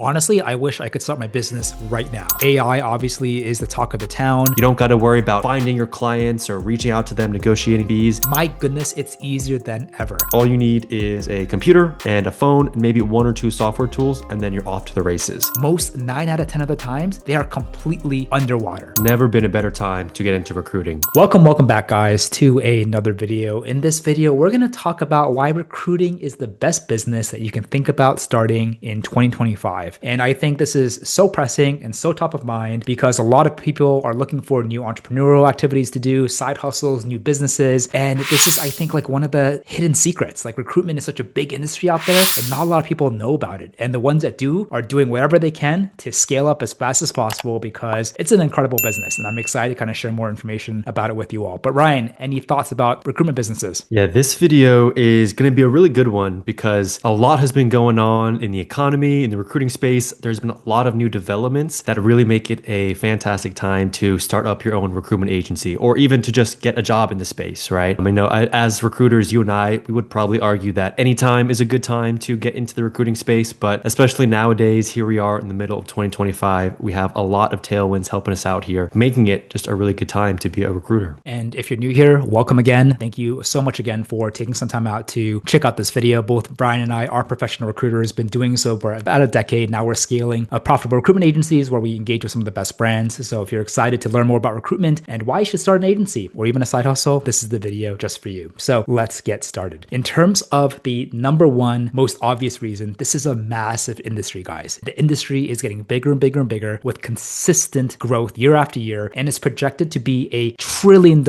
Honestly, I wish I could start my business right now. AI obviously is the talk of the town. You don't got to worry about finding your clients or reaching out to them, negotiating fees. My goodness, it's easier than ever. All you need is a computer and a phone and maybe one or two software tools, and then you're off to the races. Most 9 out of 10 of the times, they are completely underwater. Never been a better time to get into recruiting. Welcome back, guys, to another video. In this video, we're going to talk about why recruiting is the best business that you can think about starting in 2025. And I think this is so pressing and so top of mind because a lot of people are looking for new entrepreneurial activities to do, side hustles, new businesses. And this is, I think, like one of the hidden secrets. Like recruitment is such a big industry out there, and not a lot of people know about it. And the ones that do are doing whatever they can to scale up as fast as possible because it's an incredible business. And I'm excited to kind of share more information about it with you all. But Ryan, any thoughts about recruitment businesses? Yeah, this video is going to be a really good one because a lot has been going on in the economy, in the recruiting space. There's been a lot of new developments that really make it a fantastic time to start up your own recruitment agency or even to just get a job in the space, right? I mean, as recruiters, you and I, we would probably argue that any time is a good time to get into the recruiting space, but especially nowadays, here we are in the middle of 2025, we have a lot of tailwinds helping us out here, making it just a really good time to be a recruiter. And if you're new here, welcome again. Thank you so much again for taking some time out to check out this video. Both Brian and I are professional recruiters, been doing so for about a decade. Now we're scaling profitable recruitment agencies where we engage with some of the best brands. So if you're excited to learn more about recruitment and why you should start an agency or even a side hustle, this is the video just for you. So let's get started. In terms of the number one most obvious reason, this is a massive industry, guys. The industry is getting bigger and bigger and bigger with consistent growth year after year, and it's projected to be a $1 trillion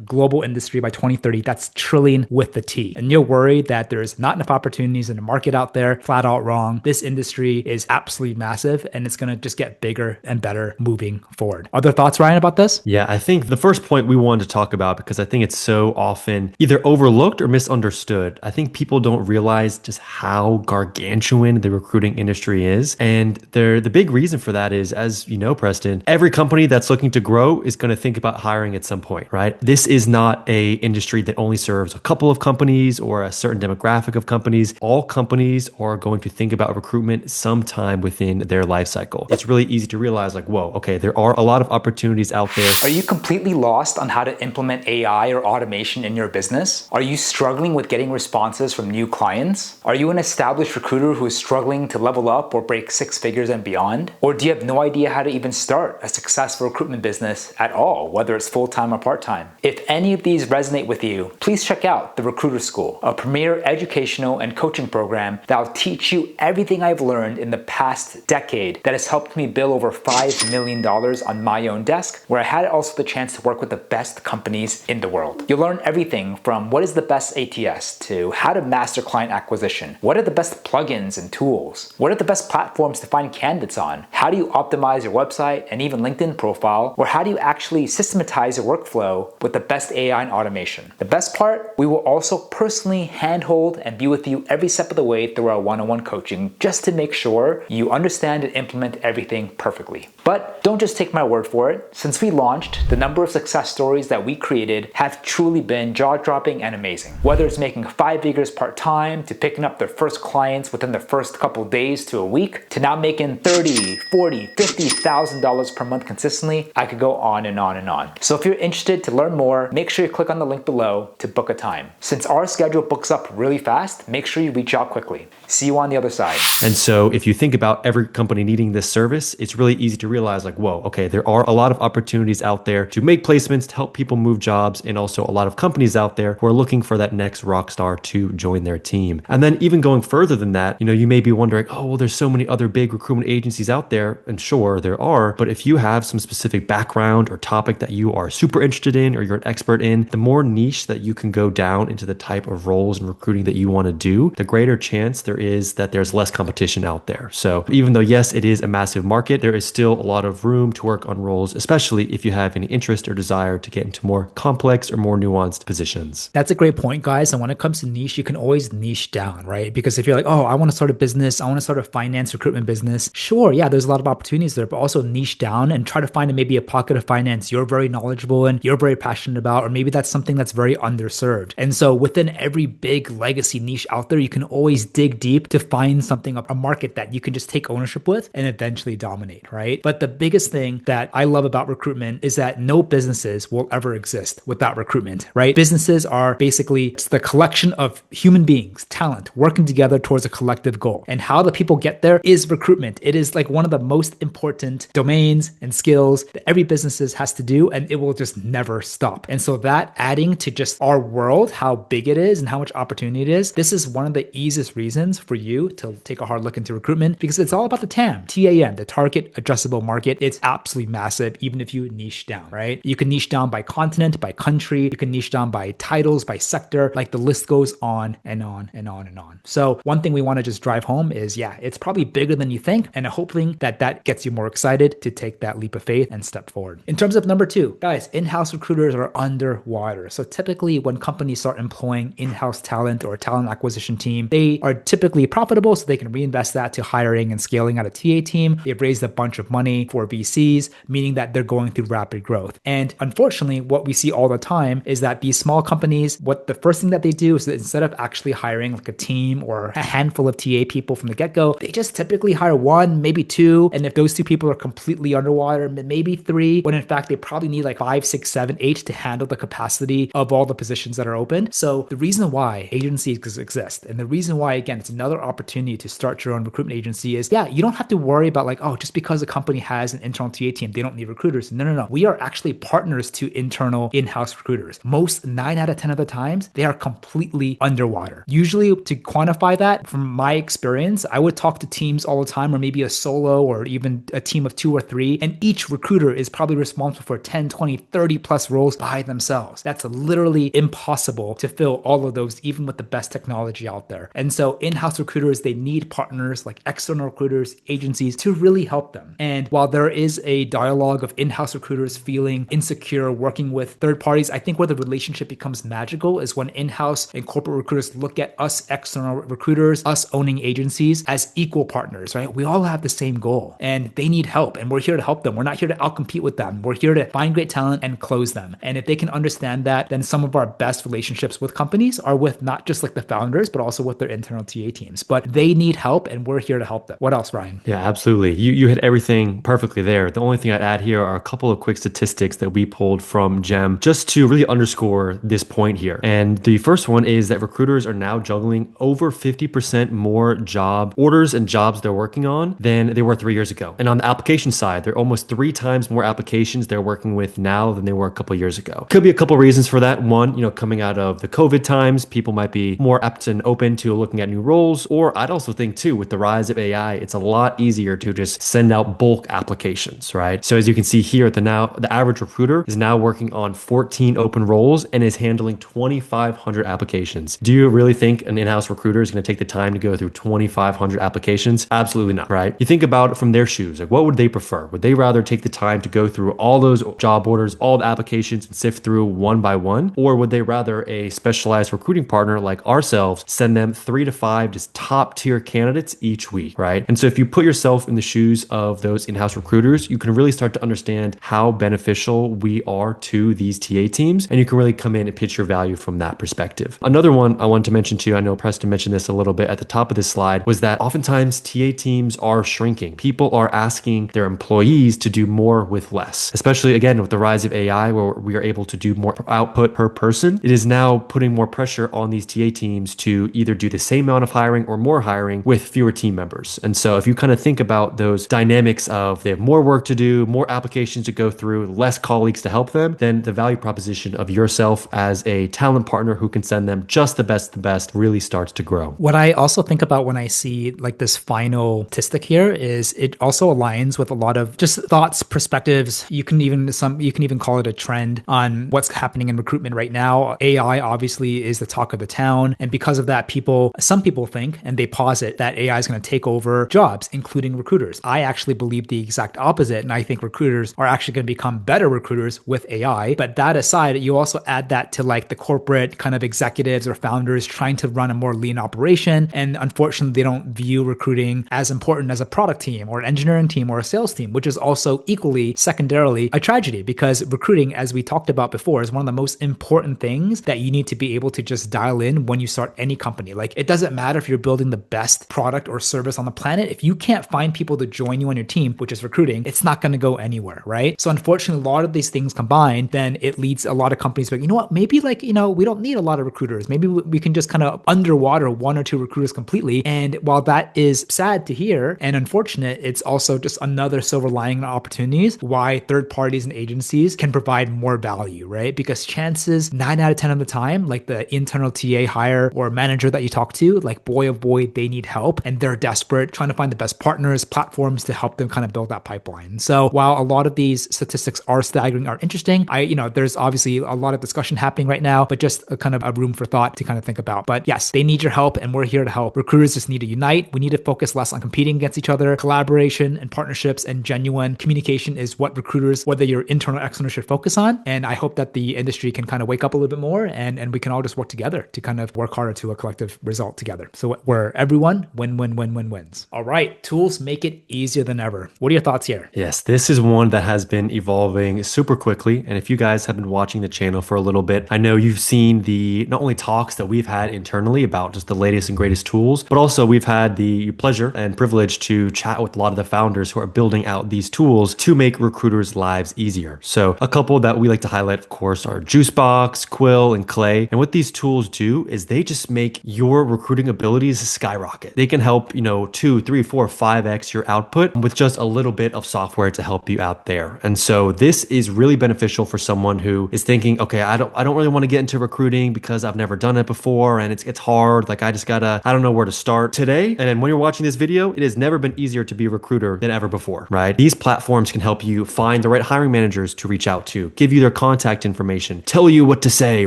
global industry by 2030. That's trillion with the T. And you're worried that there's not enough opportunities in the market out there. Flat out wrong. This industry is absolutely massive, and it's going to just get bigger and better moving forward. Other thoughts, Ryan, about this? Yeah, I think the first point we wanted to talk about, because I think it's so often either overlooked or misunderstood. I think people don't realize just how gargantuan the recruiting industry is. And the big reason for that is, as you know, Preston, every company that's looking to grow is going to think about hiring at some point, right? This is not a industry that only serves a couple of companies or a certain demographic of companies. All companies are going to think about recruitment sometime within their life cycle. It's really easy to realize like, whoa, okay, there are a lot of opportunities out there. Are you completely lost on how to implement AI or automation in your business? Are you struggling with getting responses from new clients? Are you an established recruiter who is struggling to level up or break 6 figures and beyond? Or do you have no idea how to even start a successful recruitment business at all, whether it's full-time or part-time? If any of these resonate with you, please check out the Recruiter School, a premier educational and coaching program that will teach you everything I've learned in the past decade that has helped me bill over $5 million on my own desk, where I had also the chance to work with the best companies in the world. You'll learn everything from what is the best ATS to how to master client acquisition, what are the best plugins and tools, what are the best platforms to find candidates on, how do you optimize your website and even LinkedIn profile, or how do you actually systematize your workflow with the best AI and automation. The best part, we will also personally handhold and be with you every step of the way through our one-on-one coaching just to make sure you understand and implement everything perfectly. But don't just take my word for it. Since we launched, the number of success stories that we created have truly been jaw-dropping and amazing. Whether it's making 5 figures part-time, to picking up their first clients within the first couple days to a week, to now making $30,000, $40,000, $50,000 per month consistently, I could go on and on and on. So if you're interested to learn more, make sure you click on the link below to book a time. Since our schedule books up really fast, make sure you reach out quickly. See you on the other side. And so if you think about every company needing this service, it's really easy to realize like, whoa, okay, there are a lot of opportunities out there to make placements, to help people move jobs, and also a lot of companies out there who are looking for that next rock star to join their team. And then even going further than that, you may be wondering, oh, well, there's so many other big recruitment agencies out there. And sure, there are, but if you have some specific background or topic that you are super interested in or you're an expert in, the more niche that you can go down into the type of roles and recruiting that you want to do, the greater chance there is that there's less competition out there. So even though, yes, it is a massive market, there is still a lot of room to work on roles, especially if you have any interest or desire to get into more complex or more nuanced positions. That's a great point, guys. And when it comes to niche, you can always niche down, right? Because if you're like, oh, I want to start a business, I want to start a finance recruitment business. Sure, yeah, there's a lot of opportunities there, but also niche down and try to find maybe a pocket of finance you're very knowledgeable in, you're very passionate about, or maybe that's something that's very underserved. And so within every big legacy niche out there, you can always dig deep to find something, a market that you can just take ownership with and eventually dominate, right? But the biggest thing that I love about recruitment is that no businesses will ever exist without recruitment, right? Businesses are basically it's the collection of human beings, talent, working together towards a collective goal. And how the people get there is recruitment. It is like one of the most important domains and skills that every business has to do, and it will just never stop. And so that adding to just our world, how big it is and how much opportunity it is, this is one of the easiest reasons for you to take a hard look into recruitment because it's all about the TAM, TAM, the target addressable market. It's absolutely massive, even if you niche down, right? You can niche down by continent, by country, you can niche down by titles, by sector, like the list goes on and on and on and on. So one thing we want to just drive home is, yeah, it's probably bigger than you think, and hoping that that gets you more excited to take that leap of faith and step forward. In terms of number two, guys, in-house recruiters are underwater. So typically when companies start employing in-house talent or a talent acquisition team, they are typically profitable, so they can reinvest that to hiring and scaling out a TA team. They've raised a bunch of money for VCs, meaning that they're going through rapid growth. And unfortunately, what we see all the time is that these small companies, what the first thing that they do is that instead of actually hiring like a team or a handful of TA people from the get-go, they just typically hire one, maybe two. And if those two people are completely underwater, maybe three, when in fact they probably need like 5, 6, 7, 8 to handle the capacity of all the positions that are open. So the reason why agencies exist, and the reason why, again, it's another opportunity to start your own recruitment agency is, yeah, you don't have to worry about like, oh, just because a company has an internal TA team, they don't need recruiters. No. We are actually partners to internal in-house recruiters. Most 9 out of 10 of the times, they are completely underwater. Usually to quantify that, from my experience, I would talk to teams all the time, or maybe a solo or even a team of 2 or 3, and each recruiter is probably responsible for 10, 20, 30 plus roles by themselves. That's literally impossible to fill all of those, even with the best technology out there. And so in-house recruiters, they need partners like external recruiters, agencies to really help them. And while there is a dialogue of in-house recruiters feeling insecure working with third parties, I think where the relationship becomes magical is when in-house and corporate recruiters look at us external recruiters, us owning agencies as equal partners, right? We all have the same goal and they need help, and we're here to help them. We're not here to outcompete with them. We're here to find great talent and close them. And if they can understand that, then some of our best relationships with companies are with not just like the founders, but also with their internal TA teams. But they need help and we're here to help them. What else, Ryan? Yeah, absolutely. You hit everything perfectly there. The only thing I'd add here are a couple of quick statistics that we pulled from GEM just to really underscore this point here. And the first one is that recruiters are now juggling over 50% more job orders and jobs they're working on than they were 3 years ago. And on the application side, they're almost 3 times more applications they're working with now than they were a couple of years ago. Could be a couple of reasons for that. One, coming out of the COVID times, people might be more apt and open to looking at new roles. Or I'd also think too, with the rise of AI, it's a lot easier to just send out bulk applications, right? So as you can see here, the average recruiter is now working on 14 open roles and is handling 2,500 applications. Do you really think an in-house recruiter is going to take the time to go through 2,500 applications? Absolutely not, right? You think about it from their shoes. Like, what would they prefer? Would they rather take the time to go through all those job orders, all the applications, and sift through one by one? Or would they rather a specialized recruiting partner like ourselves send them 3 to 5 just top tier candidates each week, right? And so if you put yourself in the shoes of those in-house recruiters, you can really start to understand how beneficial we are to these TA teams, and you can really come in and pitch your value from that perspective. Another one I wanted to mention to you, I know Preston mentioned this a little bit at the top of this slide, was that oftentimes TA teams are shrinking. People are asking their employees to do more with less, especially again with the rise of AI where we are able to do more output per person. It is now putting more pressure on these TA teams to either do the same amount of hiring or more hiring with fewer team members. And so if you kind of think about those dynamics of they have more work to do, more applications to go through, less colleagues to help them, then the value proposition of yourself as a talent partner who can send them just the best really starts to grow. What I also think about when I see like this final statistic here is it also aligns with a lot of just thoughts, perspectives. You can even call it a trend on what's happening in recruitment right now. AI obviously is the talk of the town. And because of that, some people think, and they posit that AI is going to take over jobs, including recruiters. I actually believe the exact opposite. And I think recruiters are actually going to become better recruiters with AI. But that aside, you also add that to like the corporate kind of executives or founders trying to run a more lean operation. And unfortunately, they don't view recruiting as important as a product team or an engineering team or a sales team, which is also equally secondarily a tragedy because recruiting, as we talked about before, is one of the most important things that you need to be able to just dial in when you start any company. Like it doesn't matter matter if you're building the best product or service on the planet, if you can't find people to join you on your team, which is recruiting, it's not going to go anywhere, right? So unfortunately, a lot of these things combined, then it leads a lot of companies like, you know what, maybe like, we don't need a lot of recruiters. Maybe we can just kind of underwater one or two recruiters completely. And while that is sad to hear and unfortunate, it's also just another silver lining on opportunities why third parties and agencies can provide more value, right? Because chances 9 out of 10 of the time, like the internal TA hire or manager that you talk to, like boy, oh boy, they need help and they're desperate trying to find the best partners, platforms to help them kind of build that pipeline. So while a lot of these statistics are staggering, are interesting, there's obviously a lot of discussion happening right now, but just a kind of a room for thought to kind of think about. But yes, they need your help and we're here to help. Recruiters just need to unite. We need to focus less on competing against each other. Collaboration and partnerships and genuine communication is what recruiters, whether you're internal or external, should focus on. And I hope that the industry can kind of wake up a little bit more and we can all just work together to kind of work harder to a collective result together. So where everyone wins. All right, tools make it easier than ever. What are your thoughts here? Yes, this is one that has been evolving super quickly. And if you guys have been watching the channel for a little bit, I know you've seen the not only talks that we've had internally about just the latest and greatest tools, but also we've had the pleasure and privilege to chat with a lot of the founders who are building out these tools to make recruiters' lives easier. So a couple that we like to highlight, of course, are Juicebox, Quill, and Clay. And what these tools do is they just make your recruiting abilities skyrocket. They can help, 2, 3, 4, 5x your output with just a little bit of software to help you out there. And so this is really beneficial for someone who is thinking, okay, I don't really want to get into recruiting because I've never done it before and it's hard. Like I don't know where to start today. And when you're watching this video, it has never been easier to be a recruiter than ever before, right? These platforms can help you find the right hiring managers to reach out to, give you their contact information, tell you what to say,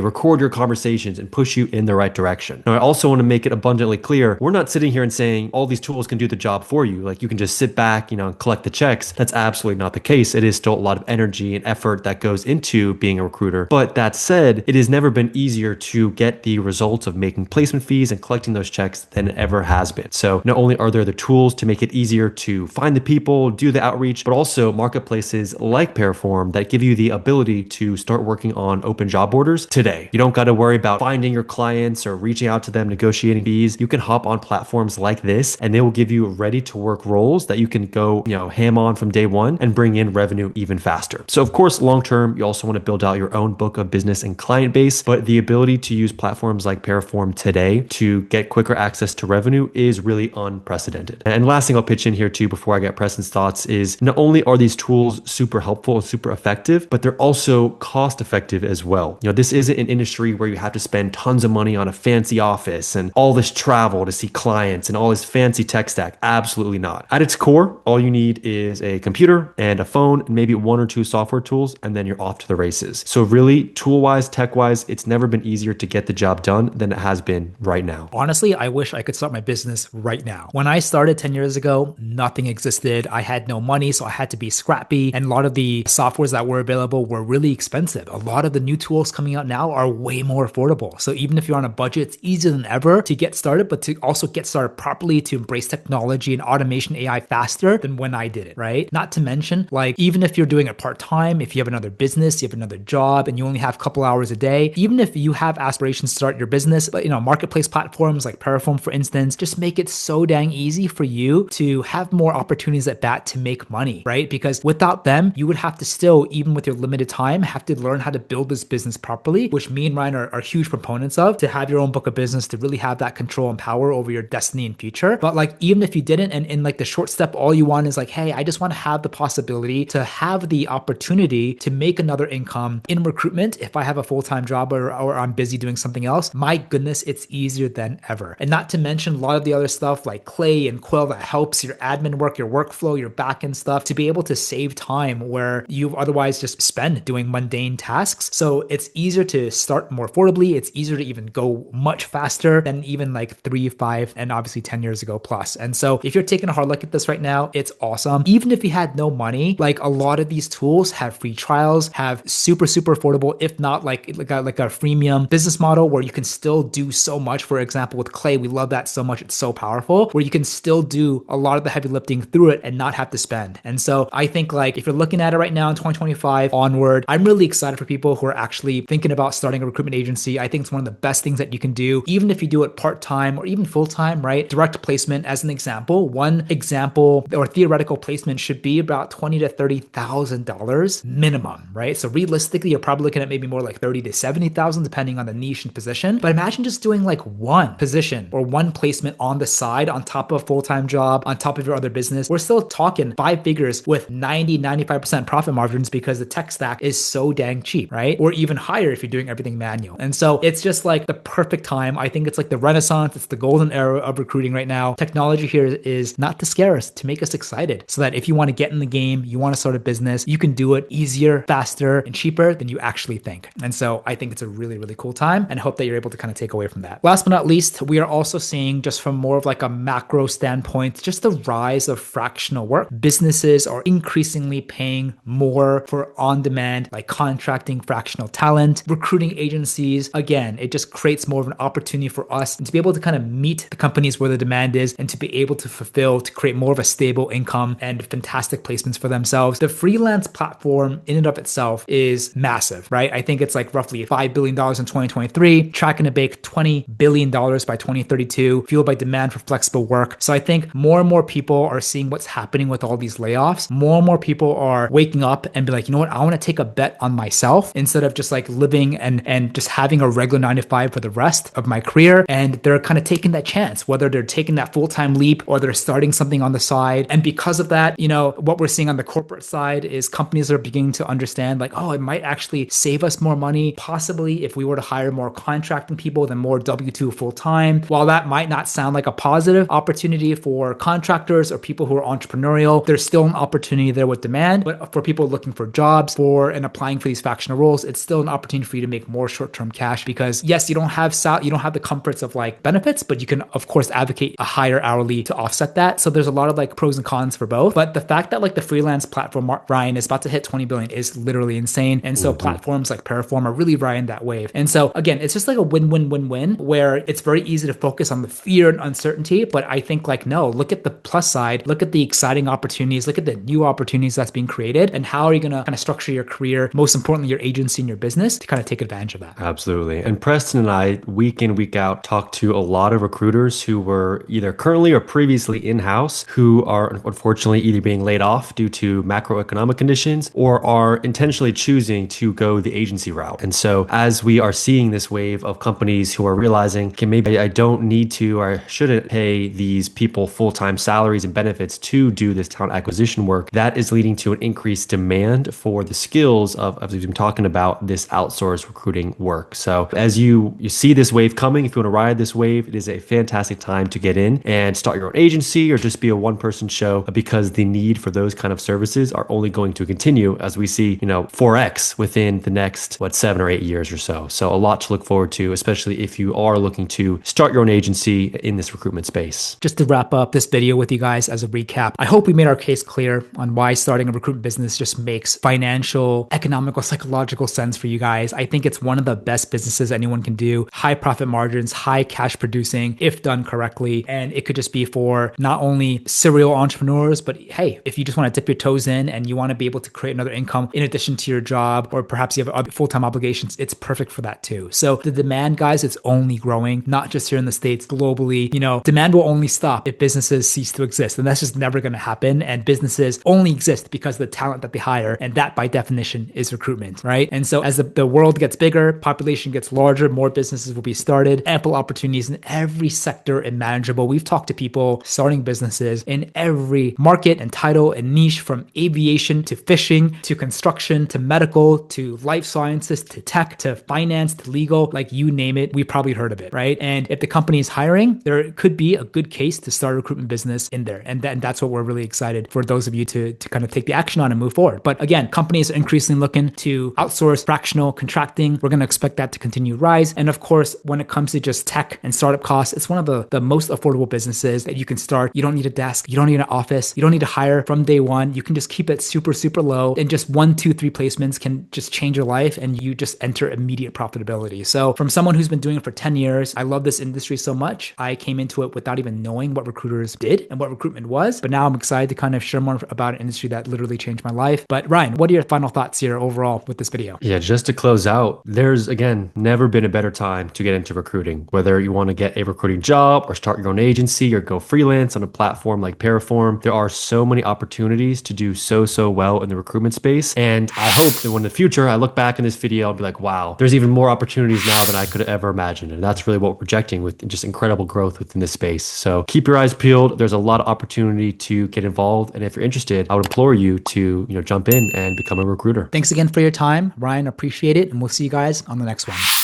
record your conversations, and push you in the right direction. Now, I also want to make it abundantly clear, we're not sitting here and saying all these tools can do the job for you. Like you can just sit back, and collect the checks. That's absolutely not the case. It is still a lot of energy and effort that goes into being a recruiter. But that said, it has never been easier to get the results of making placement fees and collecting those checks than it ever has been. So not only are there the tools to make it easier to find the people, do the outreach, but also marketplaces like Paraform that give you the ability to start working on open job orders today. You don't got to worry about finding your clients or reaching out to them, negotiating fees. You can hop on platforms like this and they will give you ready to work roles that you can go, ham on from day one and bring in revenue even faster. So of course, long term, you also want to build out your own book of business and client base, but the ability to use platforms like Paraform today to get quicker access to revenue is really unprecedented. And last thing I'll pitch in here too, before I get Preston's thoughts, is not only are these tools super helpful and super effective, but they're also cost effective as well. This isn't an industry where you have to spend tons of money on a fancy office and all this travel to see clients and all this fancy tech stack. Absolutely not. At its core, all you need is a computer and a phone and maybe 1 or 2 software tools, and then you're off to the races. So really, tool-wise, tech-wise, it's never been easier to get the job done than it has been right now. Honestly, I wish I could start my business right now. When I started 10 years ago, nothing existed. I had no money, so I had to be scrappy. And a lot of the softwares that were available were really expensive. A lot of the new tools coming out now are way more affordable. So even if you're on a budget, it's easier than ever to get started, but to also get started properly, to embrace technology and automation AI faster than when I did it, right? Not to mention, like, even if you're doing it part-time, if you have another business, you have another job, and you only have a couple hours a day, even if you have aspirations to start your business, but marketplace platforms like Paraform, for instance, just make it so dang easy for you to have more opportunities at that to make money, right? Because without them, you would have to still, even with your limited time, have to learn how to build this business properly, which me and Ryan are huge proponents of, to have your own book of business, to really have that control and power over your destiny and future. But like, even if you didn't, and in like the short step, all you want is like, hey, I just want to have the possibility to have the opportunity to make another income in recruitment if I have a full-time job or I'm busy doing something else. My goodness, it's easier than ever. And not to mention a lot of the other stuff like Clay and Quill that helps your admin work, your workflow, your backend stuff, to be able to save time where you otherwise just spend doing mundane tasks. So it's easier to start more affordably. It's easier to even go much faster than even like 3, 5, and obviously 10 years ago plus. And so if you're taking a hard look at this right now, it's awesome. Even if you had no money, like a lot of these tools have free trials, have super affordable, if not like a freemium business model where you can still do so much. For example, with Clay, we love that so much. It's so powerful where you can still do a lot of the heavy lifting through it and not have to spend. And so I think like if you're looking at it right now in 2025 onward, I'm really excited for people who are actually thinking about starting a recruitment agency. I think it's one of the best things that you can do. Even if you do it part-time, part-time or even full-time, right? Direct placement as an example. One example or theoretical placement should be about $20,000 to $30,000 minimum, right? So realistically, you're probably looking at maybe more like 30 to 70,000 depending on the niche and position. But imagine just doing like one position or one placement on the side on top of a full-time job, on top of your other business. We're still talking five figures with 95% profit margins because the tech stack is so dang cheap, right? Or even higher if you're doing everything manual. And so it's just like the perfect time. I think it's like the renaissance. It's the golden era of recruiting right now. Technology here is not to scare us, to make us excited so that if you want to get in the game, you want to start a business, you can do it easier, faster, and cheaper than you actually think. And so I think it's a really, really cool time, and I hope that you're able to kind of take away from that. Last but not least, we are also seeing, just from more of like a macro standpoint, just the rise of fractional work. Businesses are increasingly paying more for on-demand, like contracting fractional talent. Recruiting agencies, again, it just creates more of an opportunity for us to be able to kind of meet the companies where the demand is and to be able to fulfill, to create more of a stable income and fantastic placements for themselves. The freelance platform in and of itself is massive, right? I think it's like roughly $5 billion in 2023, tracking to bake $20 billion by 2032, fueled by demand for flexible work. So I think more and more people are seeing what's happening with all these layoffs. More and more people are waking up and be like, you know what, I want to take a bet on myself instead of just like living and just having a regular 9 to 5 for the rest of my career. And they're kind of taking that chance, whether they're taking that full-time leap or they're starting something on the side. And because of that, you know, what we're seeing on the corporate side is companies are beginning to understand like, oh, it might actually save us more money, possibly if we were to hire more contracting people than more W-2 full-time. While that might not sound like a positive opportunity for contractors or people who are entrepreneurial, there's still an opportunity there with demand. But for people looking for jobs and applying for these fractional roles, it's still an opportunity for you to make more short-term cash because yes, you don't have the comforts of like benefits, but you can of course advocate a higher hourly to offset that. So there's a lot of like pros and cons for both. But the fact that like the freelance platform, Ryan, is about to hit 20 billion is literally insane. And so platforms like Paraform are really riding that wave. And so again, it's just like a win-win-win-win where it's very easy to focus on the fear and uncertainty. But I think like, no, look at the plus side, look at the exciting opportunities, look at the new opportunities that's being created, and how are you going to kind of structure your career, most importantly, your agency and your business to kind of take advantage of that. Absolutely. And Preston and I, week in, week out, talk to a lot of recruiters who were either currently or previously in-house, who are unfortunately either being laid off due to macroeconomic conditions or are intentionally choosing to go the agency route. And so as we are seeing this wave of companies who are realizing, okay, maybe I don't need to or I shouldn't pay these people full-time salaries and benefits to do this talent acquisition work, that is leading to an increased demand for the skills of, as we've been talking about, this outsourced recruiting work. So as you see this wave coming, if you want to ride this wave, it is a fantastic time to get in and start your own agency or just be a one-person show, because the need for those kind of services are only going to continue as we see, 4x within the next, 7 or 8 years or so. So a lot to look forward to, especially if you are looking to start your own agency in this recruitment space. Just to wrap up this video with you guys as a recap, I hope we made our case clear on why starting a recruitment business just makes financial, economical, psychological sense for you guys. I think it's one of the best businesses anyone can do. High profit margins, high cash producing, if done correctly. And it could just be for not only serial entrepreneurs, but hey, if you just want to dip your toes in and you want to be able to create another income in addition to your job, or perhaps you have other full-time obligations, it's perfect for that too. So the demand, guys, it's only growing, not just here in the States, globally. Demand will only stop if businesses cease to exist. And that's just never going to happen. And businesses only exist because of the talent that they hire. And that by definition is recruitment, right? And so as the world gets bigger, population gets larger, more businesses will be started, ample opportunities in every sector imaginable. We've talked to people starting businesses in every market and title and niche, from aviation to fishing to construction to medical to life sciences to tech to finance to legal, like you name it, we've probably heard of it, right? And if the company is hiring, there could be a good case to start a recruitment business in there. And that's what we're really excited for those of you to kind of take the action on and move forward. But again, companies are increasingly looking to outsource fractional contracting. We're going to expect that to continue to rise. And of course, when it comes to just tech and startup costs, it's one of the most affordable businesses that you can start. You don't need a desk. You don't need an office. You don't need to hire from day one. You can just keep it super, super low. And just 1, 2, 3 placements can just change your life and you just enter immediate profitability. So from someone who's been doing it for 10 years, I love this industry so much. I came into it without even knowing what recruiters did and what recruitment was. But now I'm excited to kind of share more about an industry that literally changed my life. But Ryan, what are your final thoughts here overall with this video? Yeah, just to close out, there's, again, never been a better time to get into recruiting. Whether you want want to get a recruiting job or start your own agency or go freelance on a platform like Paraform, there are so many opportunities to do so well in the recruitment space. And I hope that when in the future I look back in this video, I'll be like, wow, there's even more opportunities now than I could have ever imagined. And that's really what we're projecting with just incredible growth within this space. So keep your eyes peeled. There's a lot of opportunity to get involved. And if you're interested, I would implore you to, jump in and become a recruiter. Thanks again for your time, Ryan. Appreciate it. And we'll see you guys on the next one.